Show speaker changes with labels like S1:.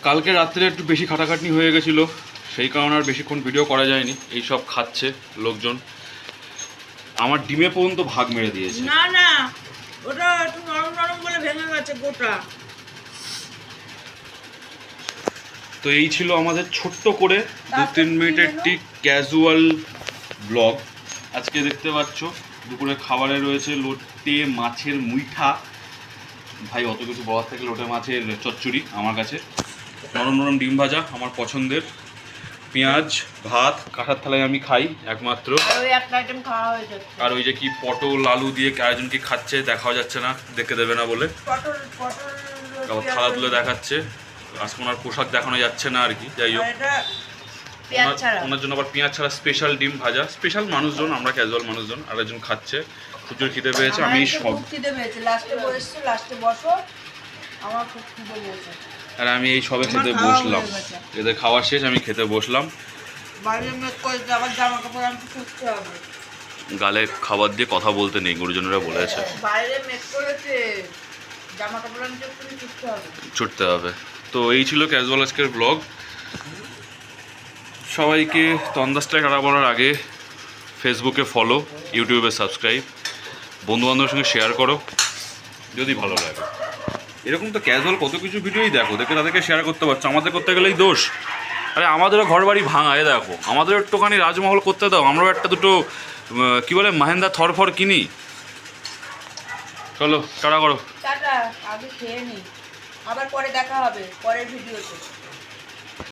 S1: কালকে রাত্রে একটু বেশি খাটাখাটনি হয়ে গেছিলো, সেই কারণে আর বেশিক্ষণ ভিডিও করা যায়নি। এই সব খাচ্ছে লোকজন। আমার ডিমে পর্যন্ত ভাগ মেরে দিয়েছে।
S2: না না, ওটা একটু নরম নরম বলে ভেঙে গেছে গোটা।
S1: তো এই ছিল আমাদের ছোট্ট করে 2-3 মিনিটের একটি ক্যাজুয়াল ব্লগ। আজকে দেখতে পাচ্ছ দুপুরে খাবারে রয়েছে লোটে মাছের মুইঠা। ভাই অত কিছু বলার থেকে লোটে মাছের চচ্চড়ি আমার কাছে, নরম নরম ডিম ভাজা আমার পছন্দের, পেঁয়াজ, ভাত কাঁঠার থালায় আমি খাই একমাত্র। আর ওই যে কি পটল আলু দিয়ে আয়োজন কি খাচ্ছে দেখাও যাচ্ছে না, দেখতে দেবে না বলে আবার থালা তুলে দেখাচ্ছে। আজকে ওনার পোশাক দেখানো যাচ্ছে না আর কি, যাই হোক ওনার জন্য আবার পেঁয়াজ ছাড়া স্পেশাল ডিম ভাজা। স্পেশাল মানুষজন, আমরা ক্যাজুয়াল মানুষজন। আর একজন খাচ্ছে, প্রচুর খিদে পেয়েছে। আমি সব আর আমি এই সবে খেতে বসলাম, এদের খাওয়া শেষ, আমি খেতে বসলাম। গালে খাবার দিয়ে কথা বলতে নেই, গুরুজনেরা বলেছে ছুটতে হবে। তো এই ছিল ক্যাজুয়াল আজকের ব্লগ। সবাইকে তন্দাসটায় টাটা বলার আগে ফেসবুকে ফলো, ইউটিউবে সাবস্ক্রাইব, বন্ধুবান্ধবের সঙ্গে শেয়ার করো যদি ভালো লাগে। এরকম তো ক্যাজুয়াল কত কিছু ভিডিওই দেখো, দেখে তাদেরকে শেয়ার করতে পারছো। আমাদের করতে গেলেই দোষ। আরে আমাদেরও ঘর বাড়ি ভাঙা, এ দেখো আমাদেরও একটুখানি রাজমহল করতে দাও, আমরাও একটা দুটো কী বলে মাহেন্দ্রা থরফর কিনি। চলো টাটা করো।
S2: টাটা, আগে খেয়ে নি, আবার পরে দেখা হবে পরের ভিডিওতে।